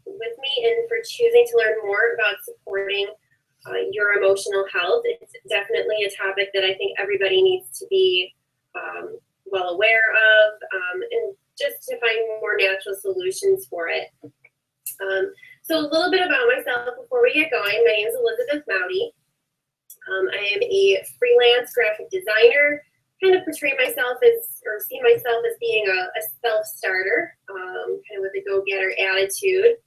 with me and for choosing to learn more about supporting your emotional health. It's definitely a topic that I think everybody needs to be well aware of, and just to find more natural solutions for it. So a little bit about myself before we get going. My name is Elizabeth Mowdy. I am a freelance graphic designer. Kind of portray myself as, or see myself as being a self-starter, kind of with a go-getter attitude.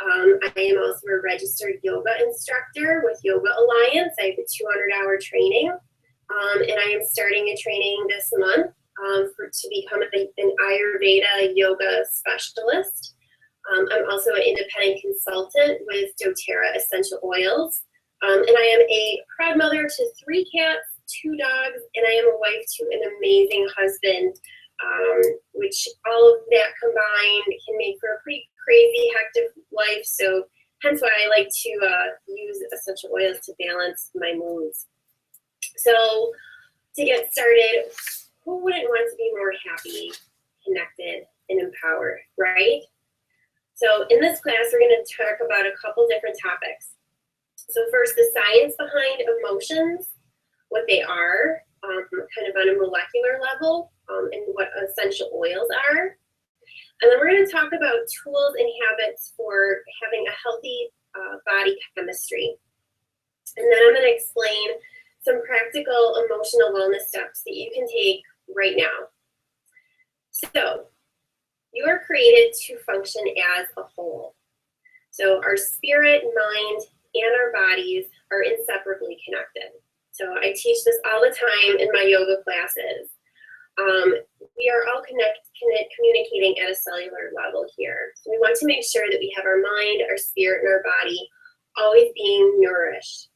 I am also a registered yoga instructor with Yoga Alliance. I have a 200-hour training, and I am starting a training this month to become an Ayurveda yoga specialist. I'm also an independent consultant with doTERRA Essential Oils, and I am a proud mother to 3 cats, 2 dogs, and I am a wife to an amazing husband, which all of that combined can make for a pretty crazy, hectic life. So hence why I like to use essential oils to balance my moods. So to get started, who wouldn't want to be more happy, connected, and empowered, right? So in this class, we're going to talk about a couple different topics. So first, the science behind emotions, what they are, kind of on a molecular level, and what essential oils are. And then we're going to talk about tools and habits for having a healthy body chemistry. And then I'm going to explain some practical emotional wellness steps that you can take right now. So you are created to function as a whole. So our spirit, mind, and our bodies are inseparably connected. So I teach this all the time in my yoga classes. We are all communicating at a cellular level here. So we want to make sure that we have our mind, our spirit, and our body always being nourished.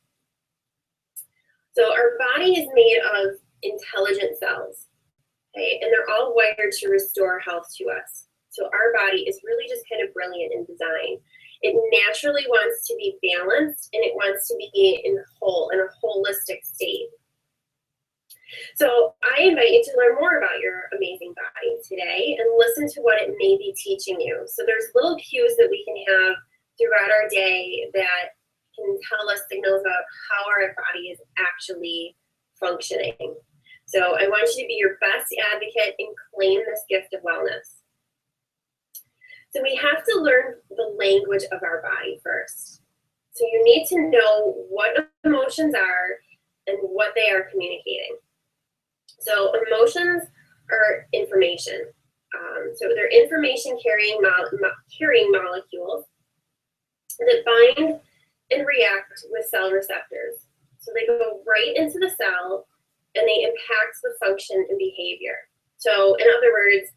So our body is made of intelligent cells, okay? And they're all wired to restore health to us. So our body is really just kind of brilliant in design. It naturally wants to be balanced, and it wants to be in a holistic state. So I invite you to learn more about your amazing body today and listen to what it may be teaching you. So there's little cues that we can have throughout our day that can tell us signals about how our body is actually functioning. So I want you to be your best advocate and claim this gift of wellness. So we have to learn the language of our body first. So you need to know what emotions are and what they are communicating. So emotions are information. So they're information carrying molecules that bind and react with cell receptors. So they go right into the cell and they impact the function and behavior. So in other words,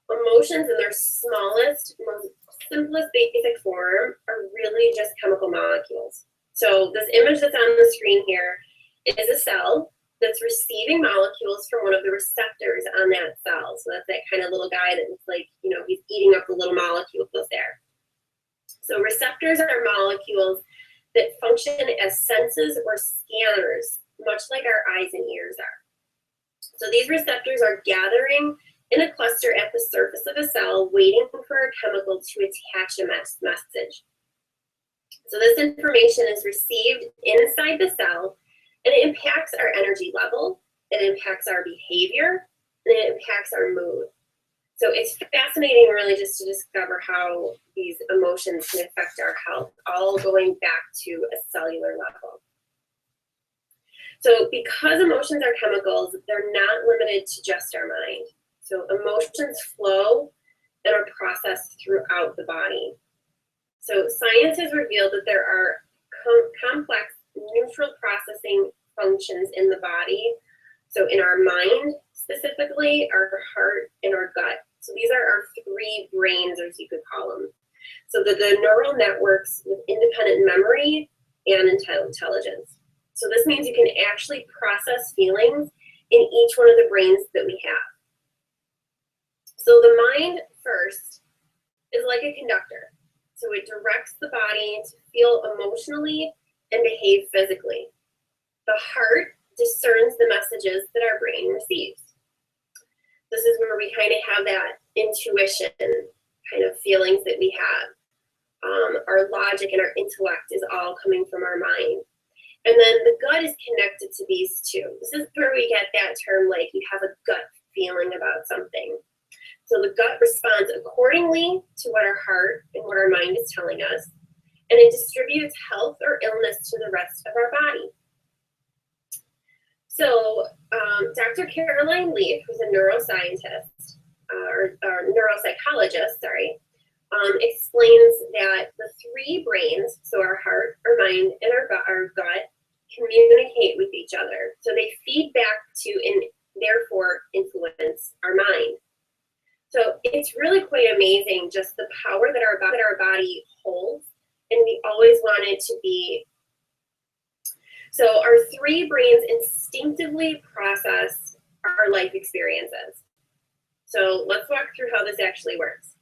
emotions in their smallest, most simplest basic form are really just chemical molecules. So this image that's on the screen here is a cell that's receiving molecules from one of the receptors on that cell. So that's that kind of little guy that looks like, he's eating up the little molecules there. So receptors are molecules that function as senses or scanners, much like our eyes and ears are. So these receptors are gathering in a cluster at the surface of a cell, waiting for a chemical to attach a message. So this information is received inside the cell, and it impacts our energy level, it impacts our behavior, and it impacts our mood. So it's fascinating really just to discover how these emotions can affect our health, all going back to a cellular level. So because emotions are chemicals, they're not limited to just our mind. So emotions flow and are processed throughout the body. So science has revealed that there are complex neutral processing functions in the body. So in our mind, specifically, our heart, and our gut. So these are our 3 brains, as you could call them. So the neural networks with independent memory and intelligence. So this means you can actually process feelings in each one of the brains that we have. So the mind first is like a conductor. So it directs the body to feel emotionally and behave physically. The heart discerns the messages that our brain receives. This is where we kind of have that intuition kind of feelings that we have. Our logic and our intellect is all coming from our mind. And then the gut is connected to these two. This is where we get that term, like you have a gut feeling about something. So the gut responds accordingly to what our heart and what our mind is telling us, and it distributes health or illness to the rest of our body. So Dr. Caroline Leaf, who's a neuroscientist, or neuropsychologist, sorry, explains that the three brains, so our heart, our mind, and our gut, communicate with each other. So they feed back to and therefore influence our mind. So it's really quite amazing just the power that our body holds, and we always want it to be. So our three brains instinctively process our life experiences. So let's walk through how this actually works.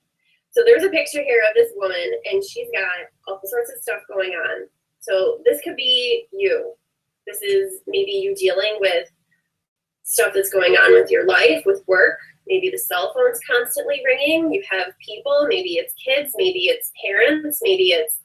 So there's a picture here of this woman, and she's got all sorts of stuff going on. So this could be you. This is maybe you dealing with stuff that's going on with your life, with work. Maybe the cell phone's constantly ringing. You have people, maybe it's kids, maybe it's parents, maybe it's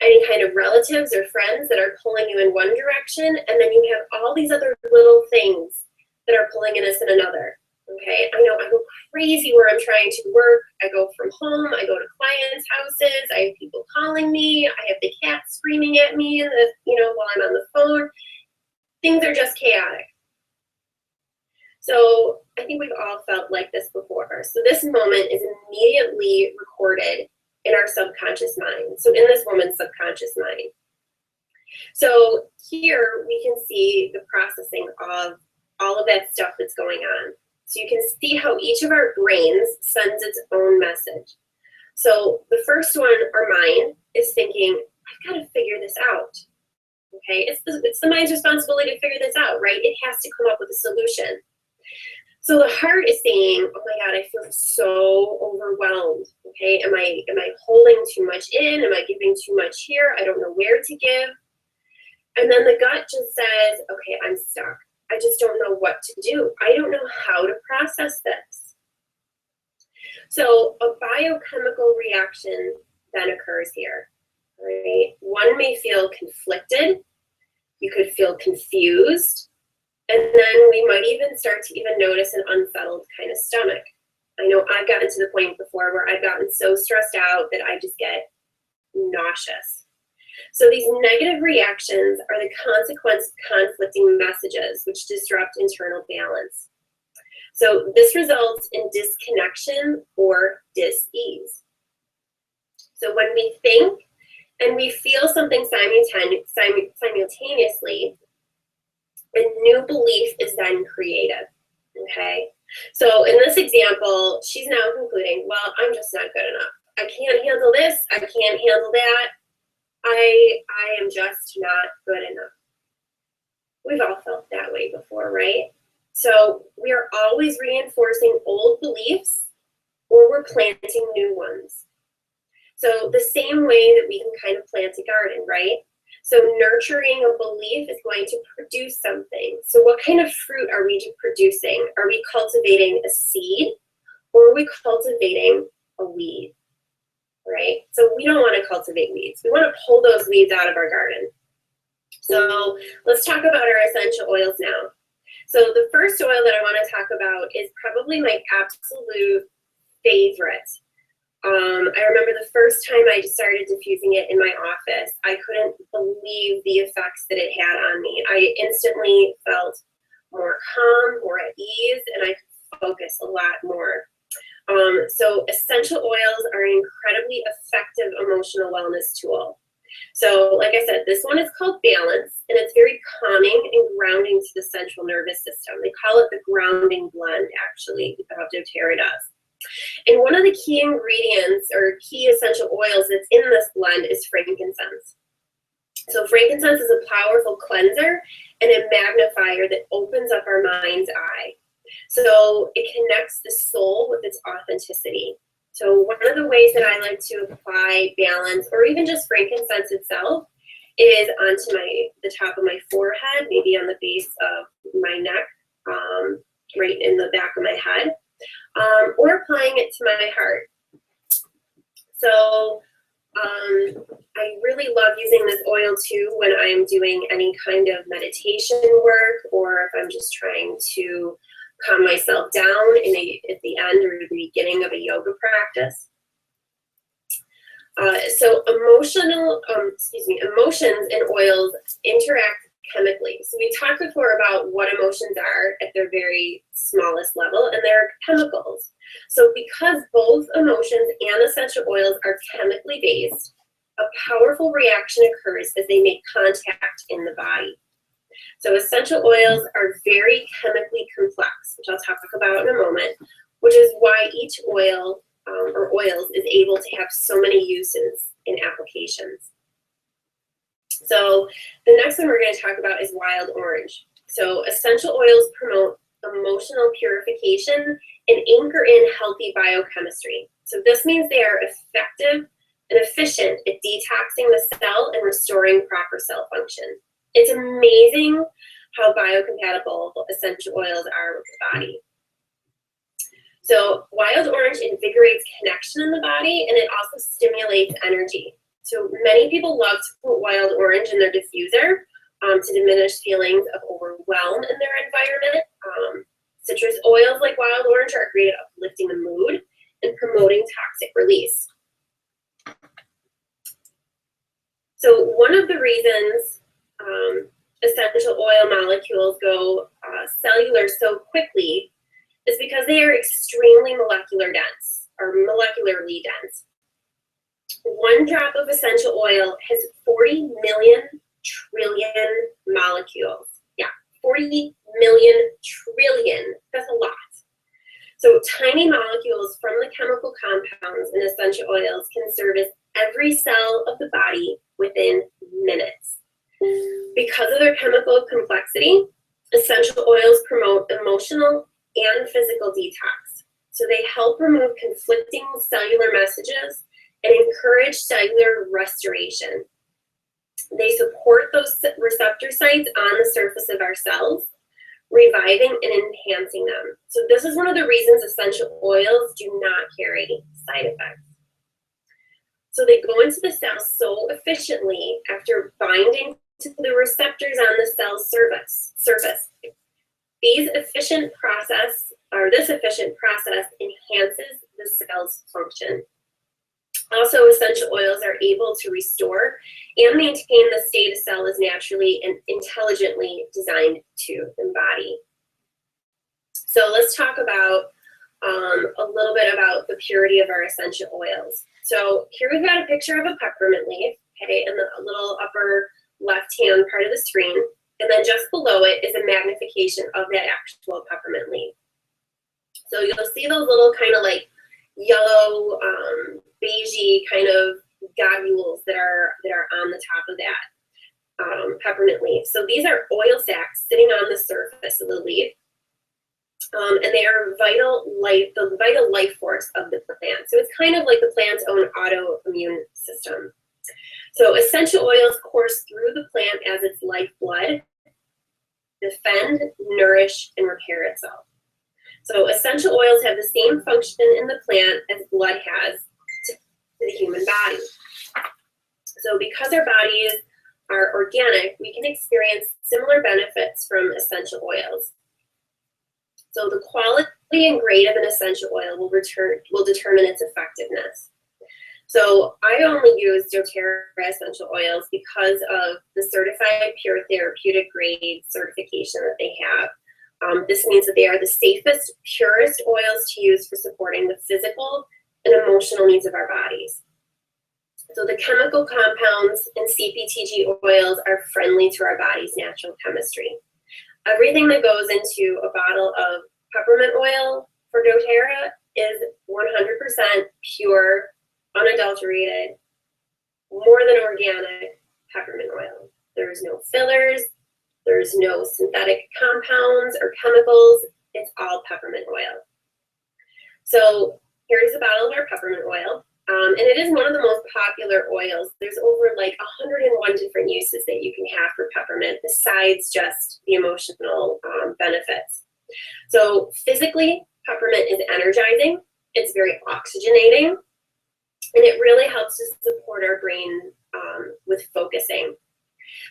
any kind of relatives or friends that are pulling you in one direction. And then you have all these other little things that are pulling us in another. Okay, I know I go crazy where I'm trying to work. I go from home, I go to clients' houses, I have people calling me, I have the cat screaming at me, while I'm on the phone. Things are just chaotic. So I think we've all felt like this before. So this moment is immediately recorded in our subconscious mind. So in this woman's subconscious mind. So here we can see the processing of all of that stuff that's going on. So you can see how each of our brains sends its own message. So the first one, our mind, is thinking, I've got to figure this out. Okay, it's the mind's responsibility to figure this out, right? It has to come up with a solution. So the heart is saying, oh my God, I feel so overwhelmed. Okay, am I holding too much in? Am I giving too much here? I don't know where to give. And then the gut just says, okay, I'm stuck. I just don't know what to do. I don't know how to process this. So a biochemical reaction then occurs here. Right? One may feel conflicted. You could feel confused. And then we might even start to even notice an unsettled kind of stomach. I know I've gotten to the point before where I've gotten so stressed out that I just get nauseous. So these negative reactions are the consequence of conflicting messages which disrupt internal balance. So this results in disconnection or dis-ease. So when we think and we feel something simultaneously, a new belief is then created, okay? So in this example, she's now concluding, well, I'm just not good enough. I can't handle this, I can't handle that. I am just not good enough. We've all felt that way before, right? So we are always reinforcing old beliefs or we're planting new ones. So the same way that we can kind of plant a garden, right? So nurturing a belief is going to produce something. So what kind of fruit are we producing? Are we cultivating a seed or are we cultivating a weed, right? So we don't want to cultivate weeds. We want to pull those weeds out of our garden. So let's talk about our essential oils now. So the first oil that I want to talk about is probably my absolute favorite. I remember the first time I started diffusing it in my office, I couldn't believe the effects that it had on me. I instantly felt more calm, more at ease, and I could focus a lot more. So essential oils are an incredibly effective emotional wellness tool. So like I said, this one is called Balance, and it's very calming and grounding to the central nervous system. They call it the grounding blend, actually, doTERRA does. And one of the key ingredients or key essential oils that's in this blend is frankincense. So frankincense is a powerful cleanser and a magnifier that opens up our mind's eye. So it connects the soul with its authenticity. So one of the ways that I like to apply Balance, or even just frankincense itself, is onto the top of my forehead, maybe on the base of my neck, right in the back of my head. Or applying it to my heart. So really love using this oil too when I'm doing any kind of meditation work, or if I'm just trying to calm myself down at the end or the beginning of a yoga practice. So emotions and oils interact chemically. So we talked before about what emotions are at their very smallest level, and they're chemicals. So because both emotions and essential oils are chemically based, a powerful reaction occurs as they make contact in the body. So essential oils are very chemically complex, which I'll talk about in a moment, which is why each oil or oils is able to have so many uses and applications. So the next one we're going to talk about is wild orange. So essential oils promote emotional purification and anchor in healthy biochemistry. So this means they are effective and efficient at detoxing the cell and restoring proper cell function. It's amazing how biocompatible essential oils are with the body. So wild orange invigorates connection in the body, and it also stimulates energy. So many people love to put wild orange in their diffuser to diminish feelings of overwhelm in their environment. Citrus oils like wild orange are great at uplifting the mood and promoting toxic release. So one of the reasons essential oil molecules go cellular so quickly is because they are extremely molecularly dense. One drop of essential oil has 40 million trillion molecules. Yeah, 40 million trillion. That's a lot. So tiny molecules from the chemical compounds in essential oils can service every cell of the body within minutes. Because of their chemical complexity, essential oils promote emotional and physical detox. So they help remove conflicting cellular messages and encourage cellular restoration. They support those receptor sites on the surface of our cells, reviving and enhancing them. So this is one of the reasons essential oils do not carry side effects. So they go into the cell so efficiently after binding to the receptors on the cell's surface. This efficient process enhances the cell's function. Also, essential oils are able to restore and maintain the state a cell is naturally and intelligently designed to embody. So let's talk about a little bit about the purity of our essential oils. So here we've got a picture of a peppermint leaf, okay, in the little upper left-hand part of the screen. And then just below it is a magnification of that actual peppermint leaf. So you'll see those little kind of like yellow, beigey kind of globules that are on the top of that peppermint leaf. So these are oil sacs sitting on the surface of the leaf. And they are the vital life force of the plant. So it's kind of like the plant's own autoimmune system. So essential oils course through the plant as its lifeblood, defend, nourish, and repair itself. So essential oils have the same function in the plant as blood has to the human body. So because our bodies are organic, we can experience similar benefits from essential oils. So the quality and grade of an essential oil will determine its effectiveness. So I only use doTERRA essential oils because of the certified pure therapeutic grade certification that they have. This means that they are the safest, purest oils to use for supporting the physical and emotional needs of our bodies. So the chemical compounds in CPTG oils are friendly to our body's natural chemistry. Everything that goes into a bottle of peppermint oil for doTERRA is 100% pure, unadulterated, more than organic peppermint oil. There's no fillers, there's no synthetic compounds or chemicals, it's all peppermint oil. So here's a bottle of our peppermint oil. And it is one of the most popular oils. There's over like 101 different uses that you can have for peppermint besides just the emotional benefits. So physically, peppermint is energizing. It's very oxygenating. And it really helps to support our brain with focusing.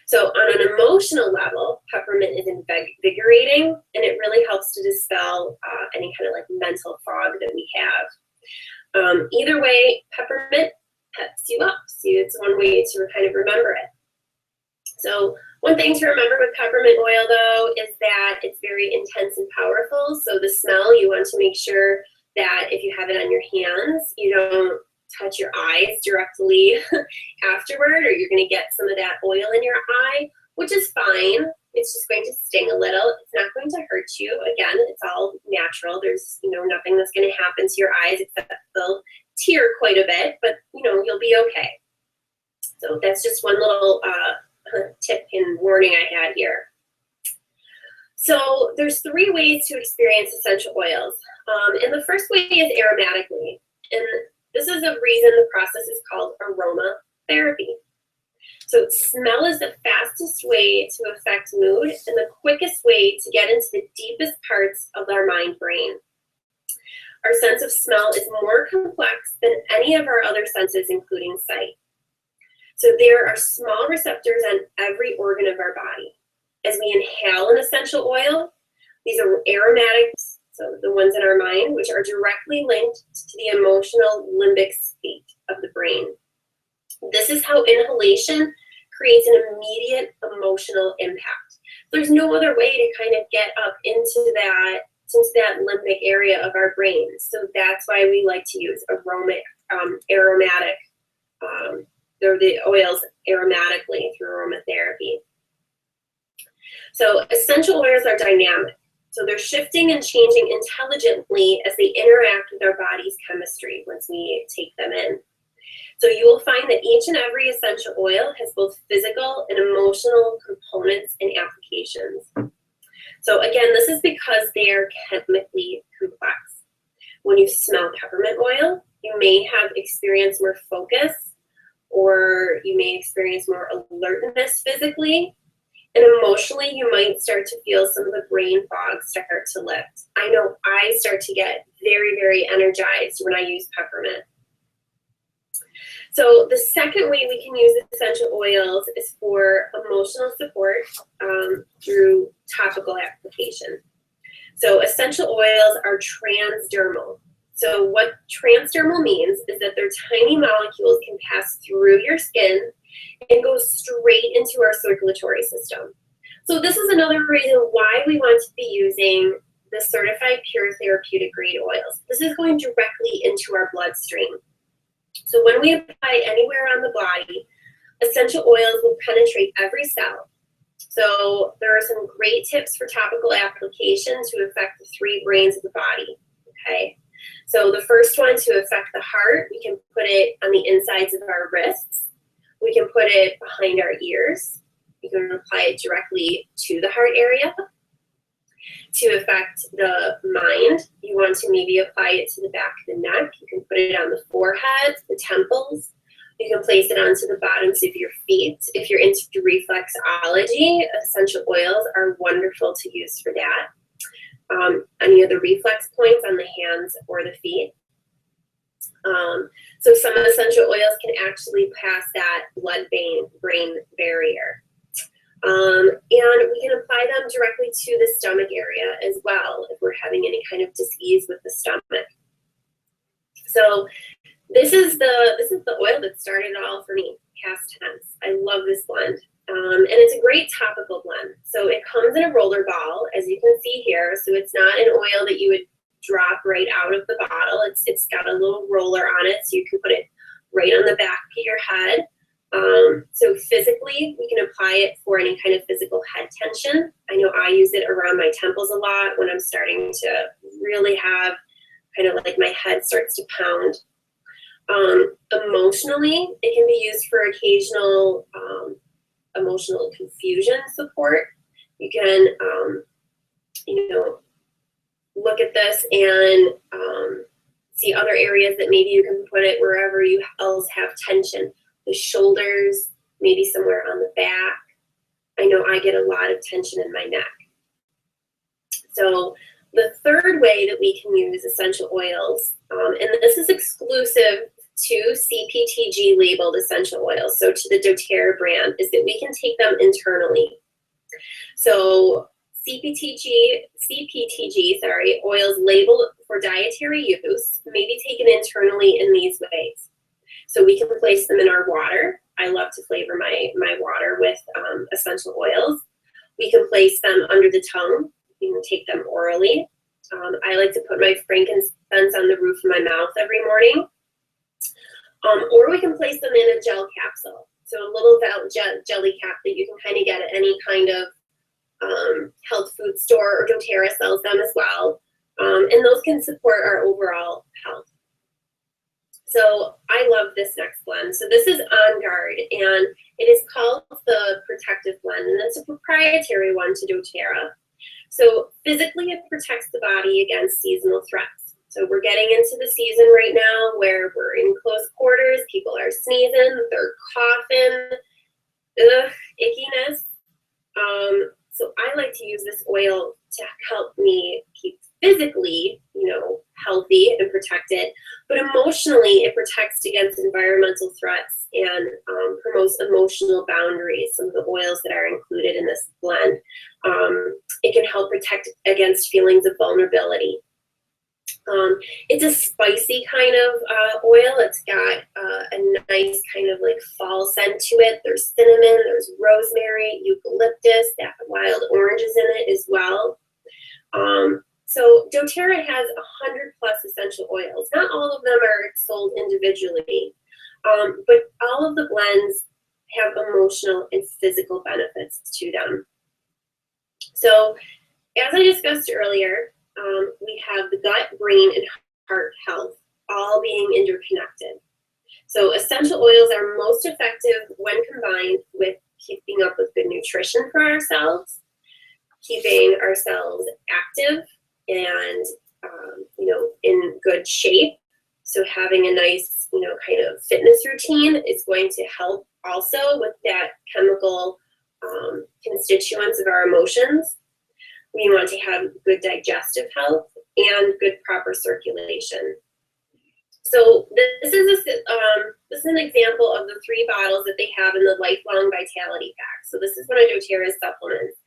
So on an emotional level, peppermint is invigorating, and it really helps to dispel any kind of like mental fog that we have. Either way, peppermint peps you up. So it's one way to kind of remember it. So one thing to remember with peppermint oil, though, is that it's very intense and powerful. So the smell, you want to make sure that if you have it on your hands, you don't touch your eyes directly afterward, or you're going to get some of that oil in your eye, which is fine. It's just going to sting a little. It's not going to hurt you. Again, it's all natural. There's, nothing that's going to happen to your eyes except they'll tear quite a bit, but, you'll be okay. So that's just one little tip and warning I had here. So there's 3 ways to experience essential oils. And the first way is aromatically. And this is a reason the process is called aromatherapy. So smell is the fastest way to affect mood and the quickest way to get into the deepest parts of our mind brain. Our sense of smell is more complex than any of our other senses, including sight. So there are small receptors on every organ of our body. As we inhale an essential oil, these are aromatics, so the ones in our mind, which are directly linked to the emotional limbic state of the brain. This is how inhalation creates an immediate emotional impact. There's no other way to kind of get up into that limbic area of our brain. So that's why we like to use aromatic, the oils aromatically through aromatherapy. So essential oils are dynamic. So they're shifting and changing intelligently as they interact with our body's chemistry once we take them in. So you will find that each and every essential oil has both physical and emotional components and applications. So again, this is because they are chemically complex. When you smell peppermint oil, you may have experienced more focus, or you may experience more alertness physically. And emotionally, you might start to feel some of the brain fog start to lift. I know I start to get very, very energized when I use peppermint. So the second way we can use essential oils is for emotional support through topical application. So essential oils are transdermal. So what transdermal means is that their tiny molecules can pass through your skin and go straight into our circulatory system. So this is another reason why we want to be using the certified pure therapeutic grade oils. This is going directly into our bloodstream. So when we apply anywhere on the body, essential oils will penetrate every cell. So there are some great tips for topical application to affect the 3 brains of the body, okay? So the first one, to affect the heart, we can put it on the insides of our wrists. We can put it behind our ears. You can apply it directly to the heart area. To affect the mind, you want to maybe apply it to the back of the neck. You can put it on the forehead, the temples. You can place it onto the bottoms of your feet. If you're into reflexology, essential oils are wonderful to use for that. Any of the reflex points on the hands or the feet. So some essential oils can actually pass that blood-brain barrier. And we can apply them directly to the stomach area as well if we're having any kind of disease with the stomach. So this is the oil that started it all for me, past tense. I love this blend. And it's a great topical blend. So it comes in a roller ball, as you can see here. So it's not an oil that you would drop right out of the bottle. It's got a little roller on it, so you can put it right on the back of your head. So physically, we can apply it for any kind of physical head tension. I know I use it around my temples a lot when I'm starting to really have kind of like my head starts to pound. Emotionally, it can be used for occasional emotional confusion support. You can, look at this and see other areas that maybe you can put it wherever you else have tension. The shoulders, maybe somewhere on the back. I know I get a lot of tension in my neck. So the third way that we can use essential oils, and this is exclusive to CPTG labeled essential oils, so to the doTERRA brand, is that we can take them internally. So CPTG, oils labeled for dietary use may be taken internally in these ways. So we can place them in our water. I love to flavor my water with essential oils. We can place them under the tongue. You can take them orally. I like to put my frankincense on the roof of my mouth every morning. Or we can place them in a gel capsule. So a little jelly cap that you can kind of get at any kind of health food store, or doTERRA sells them as well. And those can support our overall health. So I love this next blend. So this is On Guard, and it is called the Protective Blend, and it's a proprietary one to doTERRA. So physically, it protects the body against seasonal threats. So we're getting into the season right now where we're in close quarters, people are sneezing, they're coughing, ickiness. So I like to use this oil to help me keep physically, healthy and protected, but emotionally it protects against environmental threats and promotes emotional boundaries. Some of the oils that are included in this blend, it can help protect against feelings of vulnerability. It's a spicy kind of oil. It's got a nice kind of like fall scent to it. There's cinnamon, there's rosemary, eucalyptus, that wild orange is in it as well. So doTERRA has 100 plus essential oils. Not all of them are sold individually, but all of the blends have emotional and physical benefits to them. So as I discussed earlier, we have the gut, brain, and heart health all being interconnected. So essential oils are most effective when combined with keeping up with good nutrition for ourselves, keeping ourselves active and in good shape. So having a nice kind of fitness routine is going to help also with that chemical constituents of our emotions. We want to have good digestive health and good proper circulation. So this is an example of the 3 bottles that they have in the Lifelong Vitality Pack. So this is one of doTERRA's supplements,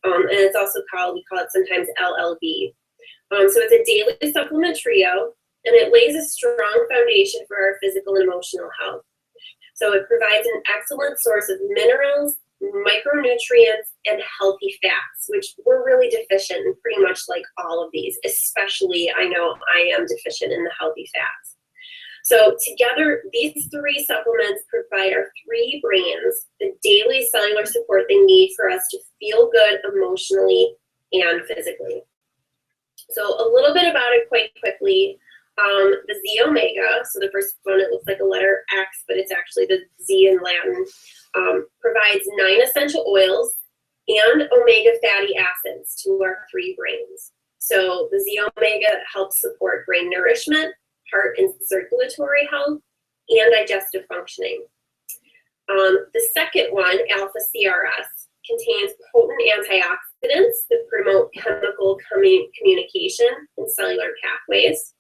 and it's also we call it sometimes LLB. So it's a daily supplement trio, and it lays a strong foundation for our physical and emotional health. So it provides an excellent source of minerals, micronutrients, and healthy fats, which we're really deficient in pretty much like all of these, especially I know I am deficient in the healthy fats. So together, these 3 supplements provide our 3 brains the daily cellular support they need for us to feel good emotionally and physically. So a little bit about it quite quickly. The Z omega, so the first one, it looks like a letter X, but it's actually the Z in Latin, provides 9 essential oils and omega fatty acids to our 3 brains. So the Z omega helps support brain nourishment, heart and circulatory health, and digestive functioning. The second one, alpha CRS, contains potent antioxidants that promote chemical communication and cellular pathways.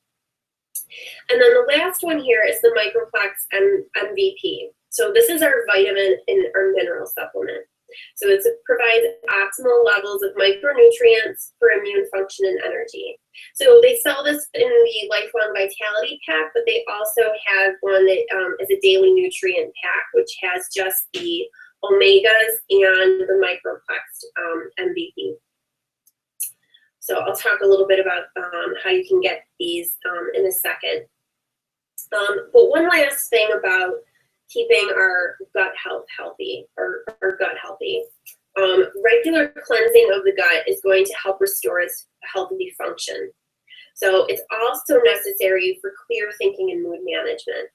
And then the last one here is the Microplex MVP. So this is our vitamin and our mineral supplement. So it provides optimal levels of micronutrients for immune function and energy. So they sell this in the Lifelong Vitality Pack, but they also have one that is a daily nutrient pack, which has just the omegas and the Microplex MVP. So I'll talk a little bit about how you can get these in a second. But one last thing about keeping our gut health healthy, or our gut healthy. Regular cleansing of the gut is going to help restore its healthy function. So it's also necessary for clear thinking and mood management.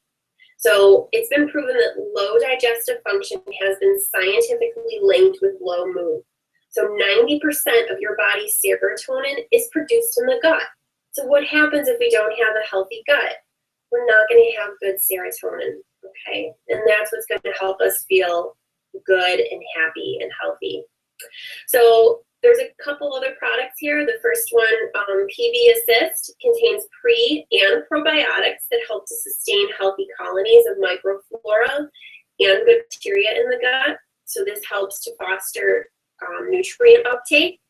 So it's been proven that low digestive function has been scientifically linked with low mood. So 90% of your body's serotonin is produced in the gut. So what happens if we don't have a healthy gut? We're not going to have good serotonin, okay? And that's what's going to help us feel good and happy and healthy. So There's a couple other products here. The first one, PB Assist, contains pre and probiotics that help to sustain healthy colonies of microflora and good bacteria in the gut. So this helps to foster nutrient uptake,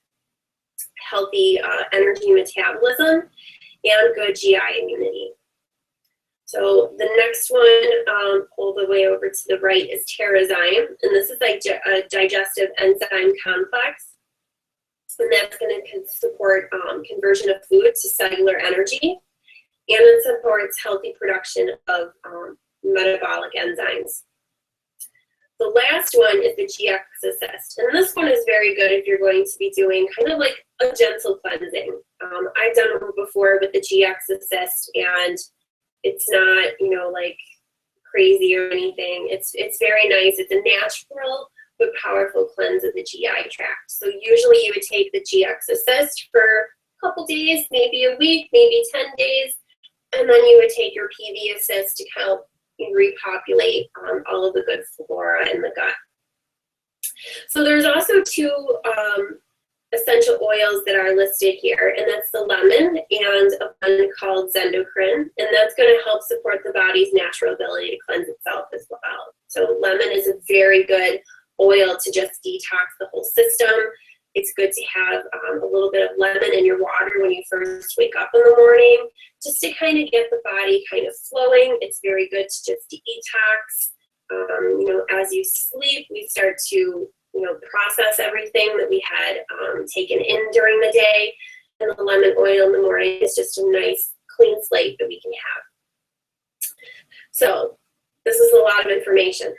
healthy energy metabolism, and good GI immunity. So the next one, all the way over to the right, is Terrazyme, and this is like a digestive enzyme complex, and that's going to support conversion of food to cellular energy, and it supports healthy production of metabolic enzymes. The last one is the GX Assist, and this one is very good if you're going to be doing kind of like a gentle cleansing. I've done it before with the GX Assist, and it's not, you know, like crazy or anything. It's very nice. It's a natural but powerful cleanse of the GI tract. So usually you would take the GX Assist for a couple days, maybe a week, maybe 10 days, and then you would take your PB Assist to help repopulate all of the good flora in the gut. So there's also two essential oils that are listed here, and that's the lemon and a one called Zendocrine, and that's going to help support the body's natural ability to cleanse itself as well. So lemon is a very good oil to just detox the whole system. It's good to have a little bit of lemon in your water when you first wake up in the morning, just to kind of get the body kind of flowing. It's very good to just detox. You know, as you sleep, we start to, you know, process everything that we had taken in during the day, and the lemon oil in the morning is just a nice clean slate that we can have. So this is a lot of information,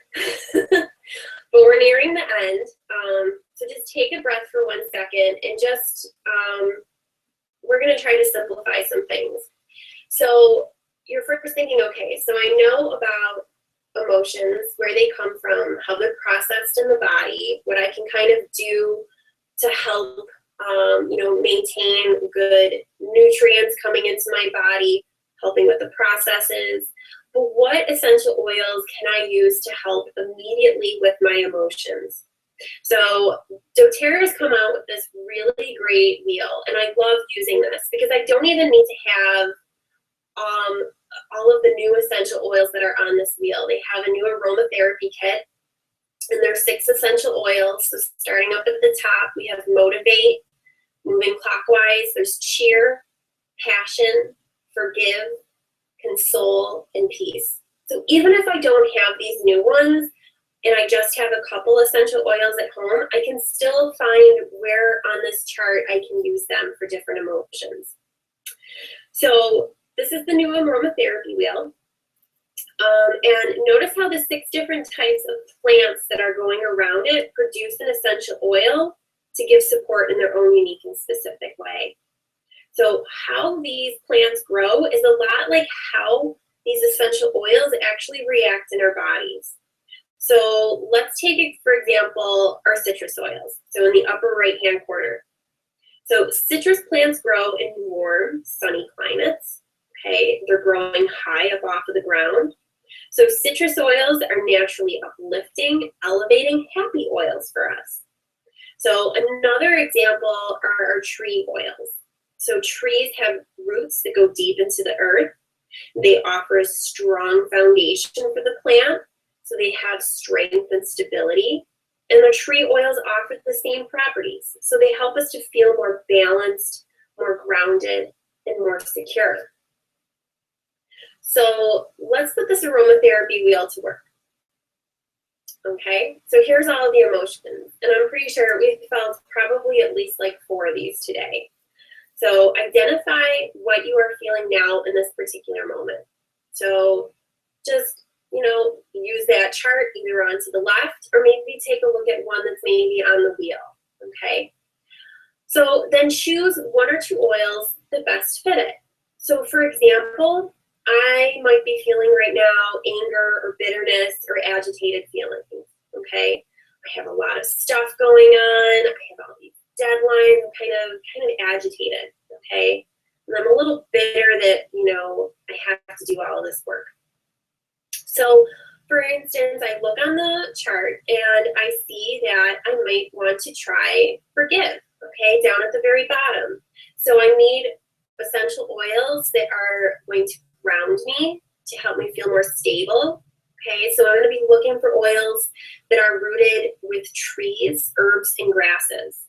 but we're nearing the end. So just take a breath for 1 second, and just, we're gonna try to simplify some things. So you're first thinking, okay, so I know about emotions, where they come from, how they're processed in the body, what I can kind of do to help, you know, maintain good nutrients coming into my body, helping with the processes. But what essential oils can I use to help immediately with my emotions? So doTERRA has come out with this really great wheel, and I love using this because I don't even need to have all of the new essential oils that are on this wheel. They have a new aromatherapy kit, and there's 6 essential oils. So starting up at the top, we have Motivate, moving clockwise, there's Cheer, Passion, Forgive, Console, and Peace. So even if I don't have these new ones, and I just have a couple essential oils at home, I can still find where on this chart I can use them for different emotions. So this is the new aromatherapy wheel. And notice how the 6 different types of plants that are going around it produce an essential oil to give support in their own unique and specific way. So how these plants grow is a lot like how these essential oils actually react in our bodies. So let's take, for example, our citrus oils. So in the upper right-hand corner. So citrus plants grow in warm, sunny climates. Okay, they're growing high up off of the ground. So citrus oils are naturally uplifting, elevating, happy oils for us. So another example are our tree oils. So trees have roots that go deep into the earth. They offer a strong foundation for the plant, so they have strength and stability. And the tree oils offer the same properties, so they help us to feel more balanced, more grounded, and more secure. So let's put this aromatherapy wheel to work. Okay, so here's all of the emotions, and I'm pretty sure we've felt probably at least like 4 of these today. So identify what you are feeling now in this particular moment. So just, you know, use that chart either onto the left, or maybe take a look at one that's maybe on the wheel, okay? So then choose 1 or 2 oils that best fit it. So for example, I might be feeling right now anger or bitterness or agitated feelings, okay? I have a lot of stuff going on. I have all these deadlines. I'm kind of agitated, okay? And I'm a little bitter that, you know, I have to do all of this work. So for instance, I look on the chart and I see that I might want to try forgive, okay, down at the very bottom. So I need essential oils that are going to ground me, to help me feel more stable. Okay, so I'm going to be looking for oils that are rooted with trees, herbs, and grasses.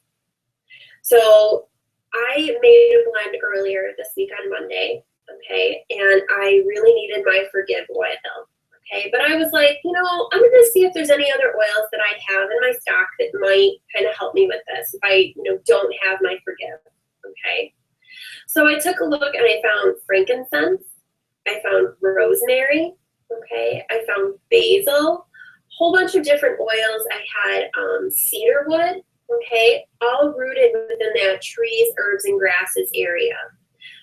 So I made a blend earlier this week on Monday, okay, and I really needed my Forgive oil, okay, but I was like, I'm going to see if there's any other oils that I have in my stock that might kind of help me with this if I, don't have my Forgive, okay. So I took a look and I found frankincense, I found rosemary, okay, I found basil, whole bunch of different oils. I had cedar wood, okay, all rooted within that trees, herbs, and grasses area.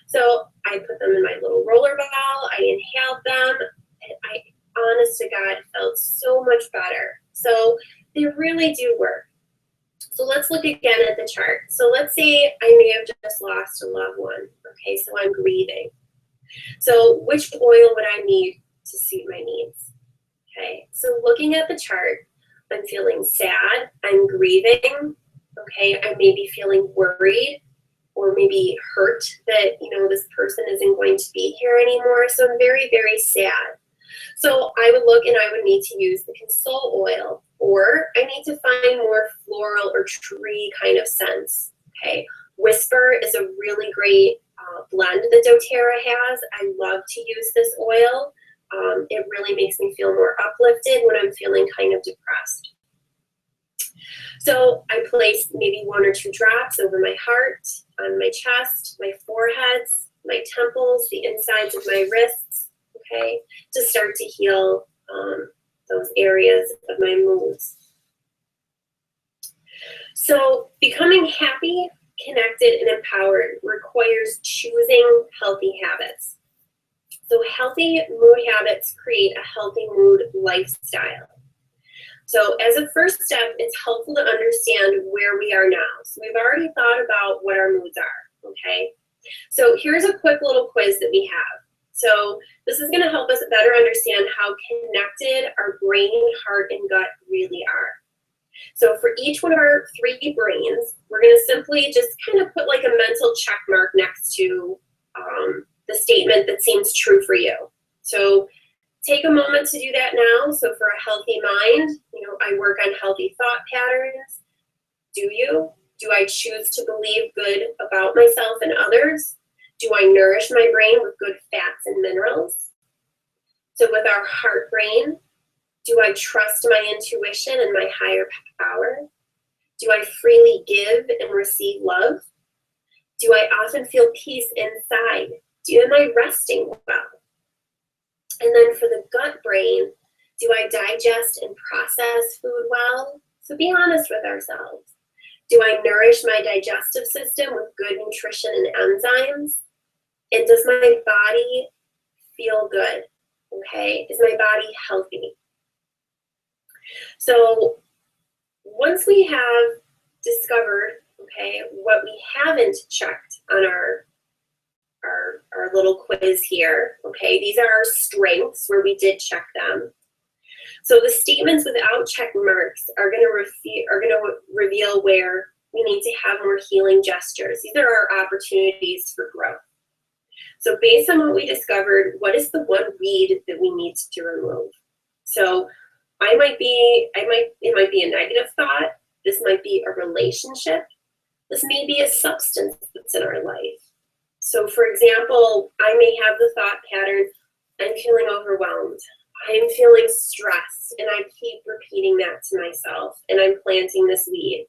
So I put them in my little roller ball, I inhaled them, and I, honest to God, felt so much better. So they really do work. So let's look again at the chart. So let's say I may have just lost a loved one, okay, so I'm grieving. So which oil would I need to suit my needs? Okay, so looking at the chart, I'm feeling sad, I'm grieving, okay, I may be feeling worried or maybe hurt that, this person isn't going to be here anymore. So I'm very, very sad. So I would look and I would need to use the console oil, or I need to find more floral or tree kind of scents, okay. Whisper is a really great blend that doTERRA has. I love to use this oil. It really makes me feel more uplifted when I'm feeling kind of depressed. So I place maybe 1 or 2 drops over my heart, on my chest, my foreheads, my temples, the insides of my wrists, okay, to start to heal those areas of my moods. So becoming happy, connected, and empowered requires choosing healthy habits. So healthy mood habits create a healthy mood lifestyle. So as a first step, it's helpful to understand where we are now. So we've already thought about what our moods are, okay? So here's a quick little quiz that we have. So this is gonna help us better understand how connected our brain, heart, and gut really are. So for each one of our 3 brains, we're gonna simply just kind of put like a mental check mark next to the statement that seems true for you. So take a moment to do that now. So for a healthy mind, I work on healthy thought patterns. Do you? Do I choose to believe good about myself and others? Do I nourish my brain with good fats and minerals? So with our heart brain, do I trust my intuition and my higher power? Do I freely give and receive love? Do I often feel peace inside? Am I resting well? And then for the gut brain, do I digest and process food well? So be honest with ourselves. Do I nourish my digestive system with good nutrition and enzymes? And does my body feel good? Okay, is my body healthy? So once we have discovered, okay, what we haven't checked on our little quiz here, okay, these are our strengths where we did check them. So the statements without check marks are going to reveal where we need to have more healing gestures. These are our opportunities for growth. So based on what we discovered, what is the one weed that we need to remove? So it might be a negative thought. This might be a relationship. This may be a substance that's in our life. So for example, I may have the thought pattern, I'm feeling overwhelmed. I'm feeling stressed, and I keep repeating that to myself, and I'm planting this weed.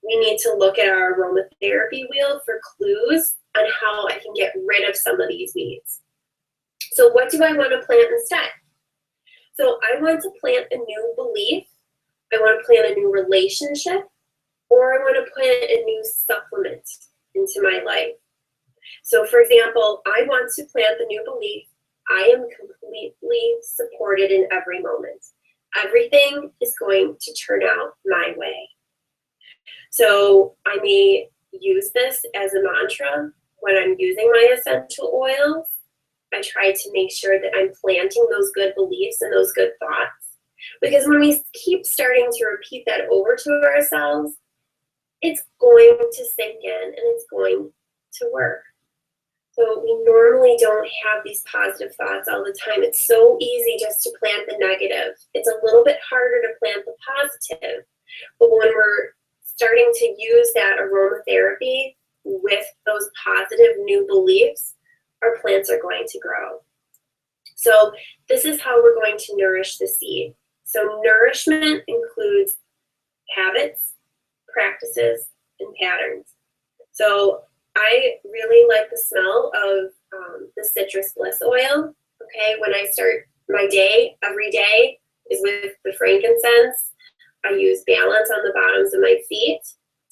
We need to look at our aromatherapy wheel for clues on how I can get rid of some of these weeds. So what do I want to plant instead? So I want to plant a new belief, I want to plant a new relationship, or I want to plant a new supplement into my life. So for example, I want to plant the new belief, I am completely supported in every moment. Everything is going to turn out my way. So I may use this as a mantra when I'm using my essential oils. I try to make sure that I'm planting those good beliefs and those good thoughts. Because when we keep starting to repeat that over to ourselves, it's going to sink in and it's going to work. So we normally don't have these positive thoughts all the time. It's so easy just to plant the negative. It's a little bit harder to plant the positive. But when we're starting to use that aromatherapy with those positive new beliefs, our plants are going to grow. So this is how we're going to nourish the seed. So nourishment includes habits, practices, and patterns. So I really like the smell of the citrus bliss oil. Okay, when I start my day, every day is with the frankincense. I use balance on the bottoms of my feet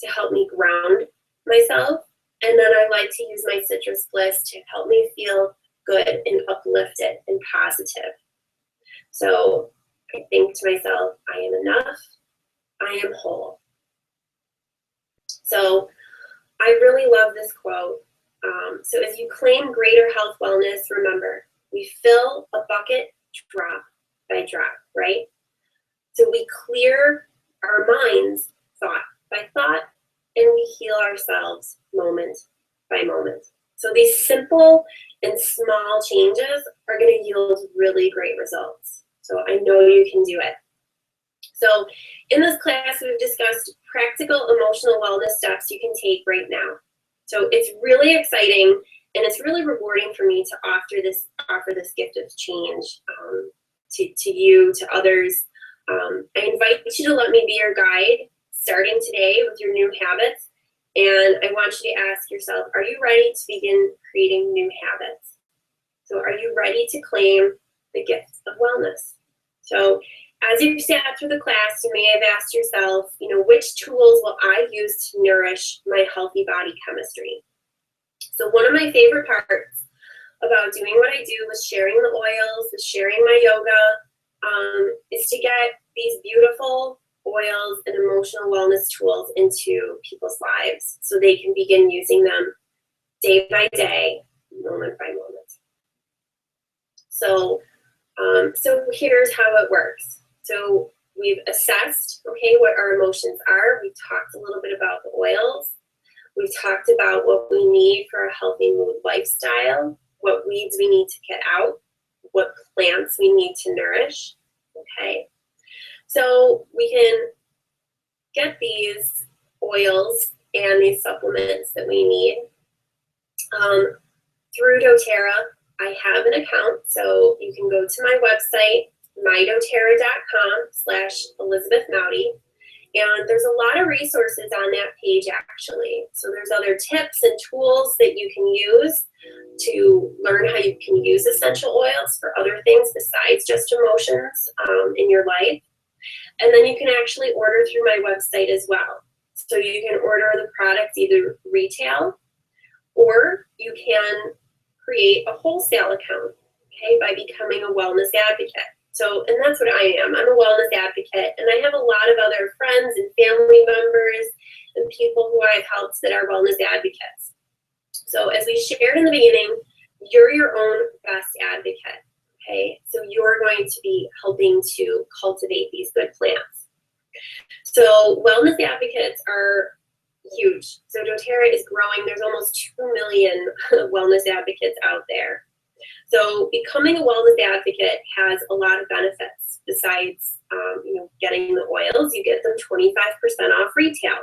to help me ground myself. And then I like to use my citrus bliss to help me feel good and uplifted and positive. So I think to myself, I am enough, I am whole. So I really love this quote. So as you claim greater health wellness, remember, we fill a bucket drop by drop, right? So we clear our minds thought by thought, and we heal ourselves moment by moment. So these simple and small changes are going to yield really great results. So I know you can do it. So in this class, we've discussed practical emotional wellness steps you can take right now. So it's really exciting and it's really rewarding for me to offer this gift of change to you, to others. I invite you to let me be your guide starting today with your new habits. And I want you to ask yourself, are you ready to begin creating new habits? So are you ready to claim the gift of wellness? So as you sat through the class, you may have asked yourself, which tools will I use to nourish my healthy body chemistry? So one of my favorite parts about doing what I do with sharing the oils, with sharing my yoga, is to get these beautiful oils and emotional wellness tools into people's lives so they can begin using them day by day, moment by moment. So here's how it works. So we've assessed, what our emotions are. We've talked a little bit about the oils. We've talked about what we need for a healthy mood lifestyle, what weeds we need to get out, what plants we need to nourish, okay? So we can get these oils and these supplements that we need through doTERRA. I have an account, so you can go to my website, mydoterra.com/Elizabeth Mowdy. And there's a lot of resources on that page, actually. So there's other tips and tools that you can use to learn how you can use essential oils for other things besides just emotions in your life. And then you can actually order through my website as well. So you can order the products either retail or you can create a wholesale account, by becoming a wellness advocate. So, and that's what I am. I'm a wellness advocate, and I have a lot of other friends and family members and people who I've helped that are wellness advocates. So as we shared in the beginning, you're your own best advocate, So you're going to be helping to cultivate these good plants. So wellness advocates are huge. So doTERRA is growing. There's almost 2 million wellness advocates out there. So becoming a wellness advocate has a lot of benefits besides, getting the oils. You get them 25% off retail.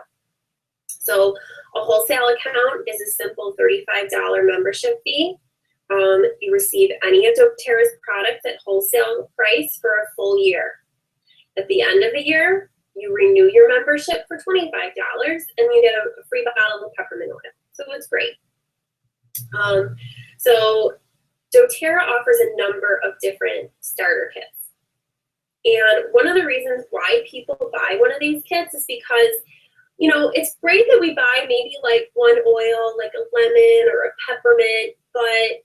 So a wholesale account is a simple $35 membership fee. You receive any of doTERRA's products at wholesale price for a full year. At the end of the year, you renew your membership for $25 and you get a free bottle of peppermint oil. So it's great. So doTERRA offers a number of different starter kits. And one of the reasons why people buy one of these kits is because, it's great that we buy maybe like one oil, like a lemon or a peppermint, but,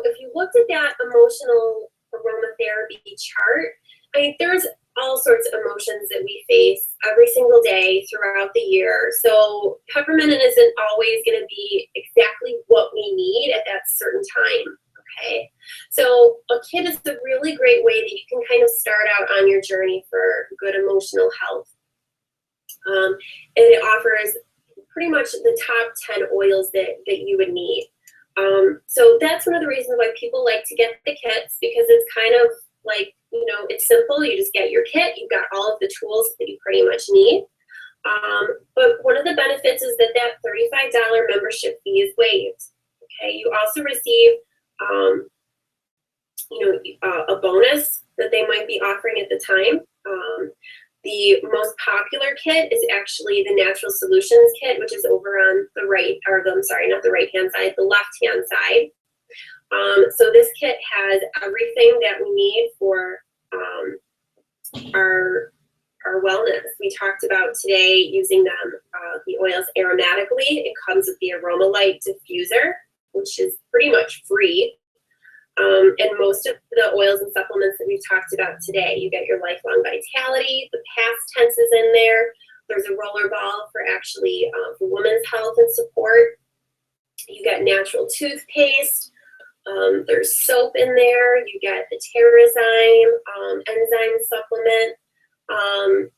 if you looked at that emotional aromatherapy chart, there's all sorts of emotions that we face every single day throughout the year. So peppermint isn't always going to be exactly what we need at that certain time. So a kit is a really great way that you can kind of start out on your journey for good emotional health. And it offers pretty much the top 10 oils that you would need. So that's one of the reasons why people like to get the kits, because it's kind of like, you know, it's simple. You just get your kit. You've got all of the tools that you pretty much need. But one of the benefits is that that $35 membership fee is waived. Okay, you also receive, a bonus that they might be offering at the time. The most popular kit is actually the Natural Solutions kit, which is over on the right, or I'm sorry, not the right-hand side, the left-hand side. So this kit has everything that we need for our wellness. We talked about today using them, the oils aromatically. It comes with the AromaLight diffuser, which is pretty much free. And most of the oils and supplements that we've talked about today, you get your lifelong vitality, the past tense is in there. There's a roller ball for actually for women's health and support. You get natural toothpaste. There's soap in there. You get the Terrazyme enzyme supplement.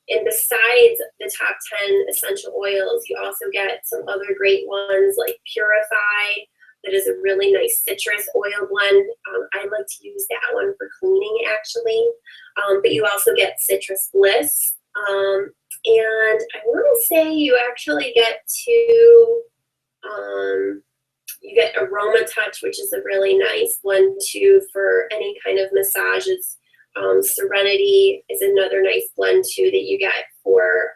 And besides the top 10 essential oils, you also get some other great ones like Purify. That is a really nice citrus oil blend. I like to use that one for cleaning, actually. But you also get Citrus Bliss. And I want to say you actually get you get Aroma Touch, which is a really nice blend too for any kind of massages. Serenity is another nice blend too that you get for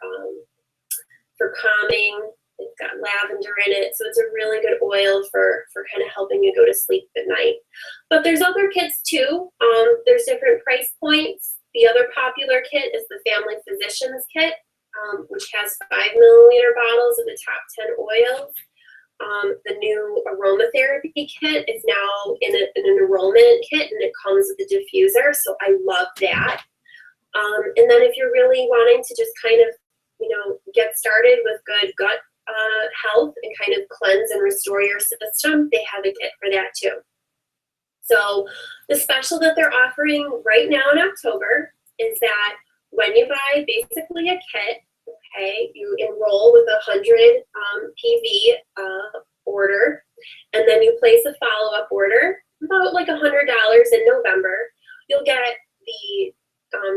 calming. It's got lavender in it, so it's a really good oil for kind of helping you go to sleep at night. But there's other kits too. There's different price points. The other popular kit is the Family Physicians Kit, which has 5 milliliter bottles of the top 10 oils. The new aromatherapy kit is now in an enrollment kit, and it comes with a diffuser, so I love that. And then if you're really wanting to just kind of, get started with good gut health and kind of cleanse and restore your system, they have a kit for that too. So the special that they're offering right now in October is that when you buy basically a kit, okay, you enroll with 100 PV order, and then you place a follow-up order, about like $100 in November. You'll get the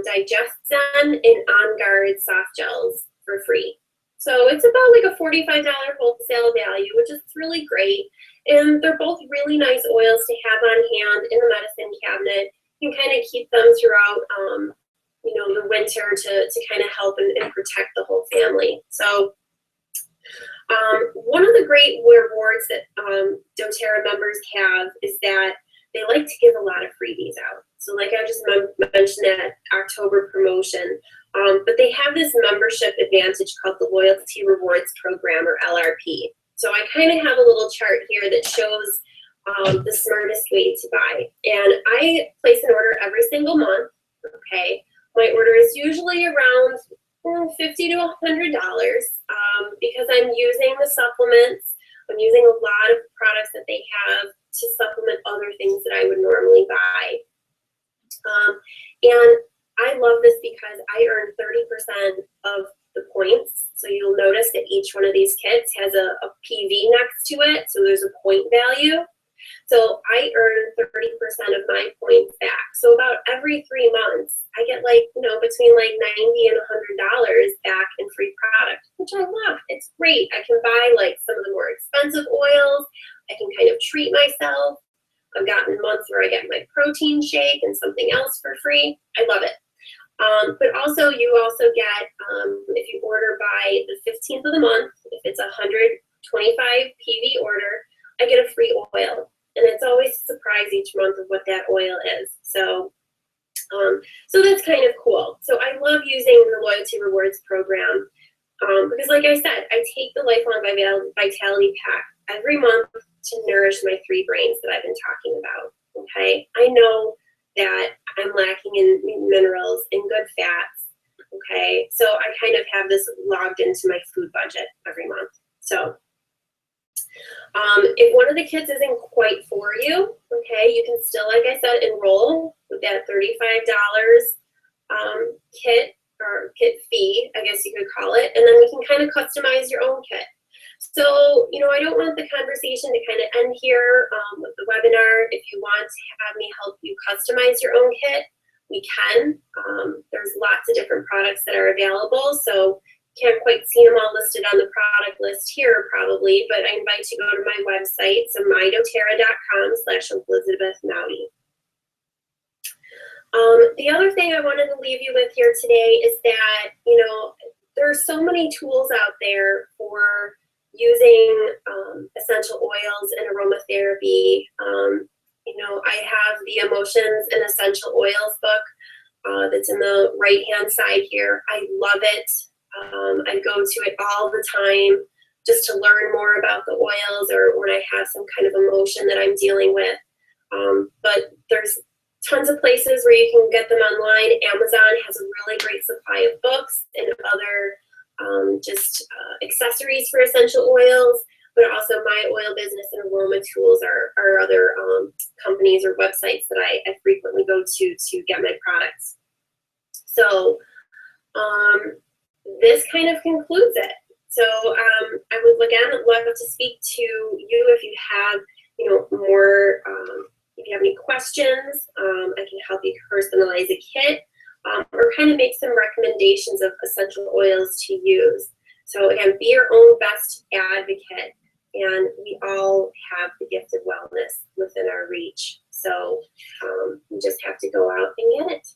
Digestion and On Guard soft gels for free. So it's about like a $45 wholesale value, which is really great. And they're both really nice oils to have on hand in the medicine cabinet. You can kind of keep them throughout, the winter to kind of help and protect the whole family. So one of the great rewards that doTERRA members have is that they like to give a lot of freebies out. So like I just mentioned that October promotion, but they have this membership advantage called the Loyalty Rewards Program, or LRP. So I kind of have a little chart here that shows the smartest way to buy. And I place an order every single month, okay? My order is usually around $50 to $100 because I'm using the supplements. I'm using a lot of products that they have to supplement other things that I would normally buy. And I love this because I earn 30% of the points. So you'll notice that each one of these kits has a PV next to it. So there's a point value. So I earn 30% of my points back. So about every 3 months, I get between like $90 and $100 back in free product, which I love. It's great. I can buy like some of the more expensive oils. I can kind of treat myself. I've gotten months where I get my protein shake and something else for free. I love it. But also you also get, if you order by the 15th of the month, if it's a 125 PV order, I get a free oil. And it's always a surprise each month of what that oil is. So that's kind of cool. So I love using the Loyalty Rewards Program because like I said, I take the Lifelong Vitality Pack every month to nourish my 3 brains that I've been talking about, okay? I know that I'm lacking in minerals and good fats, okay? So I kind of have this logged into my food budget every month. So if one of the kits isn't quite for you, okay, you can still, like I said, enroll with that $35 kit or kit fee, I guess you could call it, and then we can kind of customize your own kit. So, I don't want the conversation to kind of end here with the webinar. If you want to have me help you customize your own kit, we can. There's lots of different products that are available, so can't quite see them all listed on the product list here probably, but I invite you to go to my website, so mydoterra.com/Elizabeth Mowdy. The other thing I wanted to leave you with here today is that, there are so many tools out there for using essential oils and aromatherapy. I have the Emotions and Essential Oils book that's in the right-hand side here. I love it. I go to it all the time just to learn more about the oils or when I have some kind of emotion that I'm dealing with. But there's tons of places where you can get them online. Amazon has a really great supply of books and other accessories for essential oils, but also My Oil Business and Aroma Tools are other companies or websites that I frequently go to get my products. So this kind of concludes it. So I would again love to speak to you if you have more. If you have any questions, I can help you personalize a kit or kind of make some recommendations of essential oils to use. So again, be your own best advocate, and we all have the gift of wellness within our reach. So you just have to go out and get it.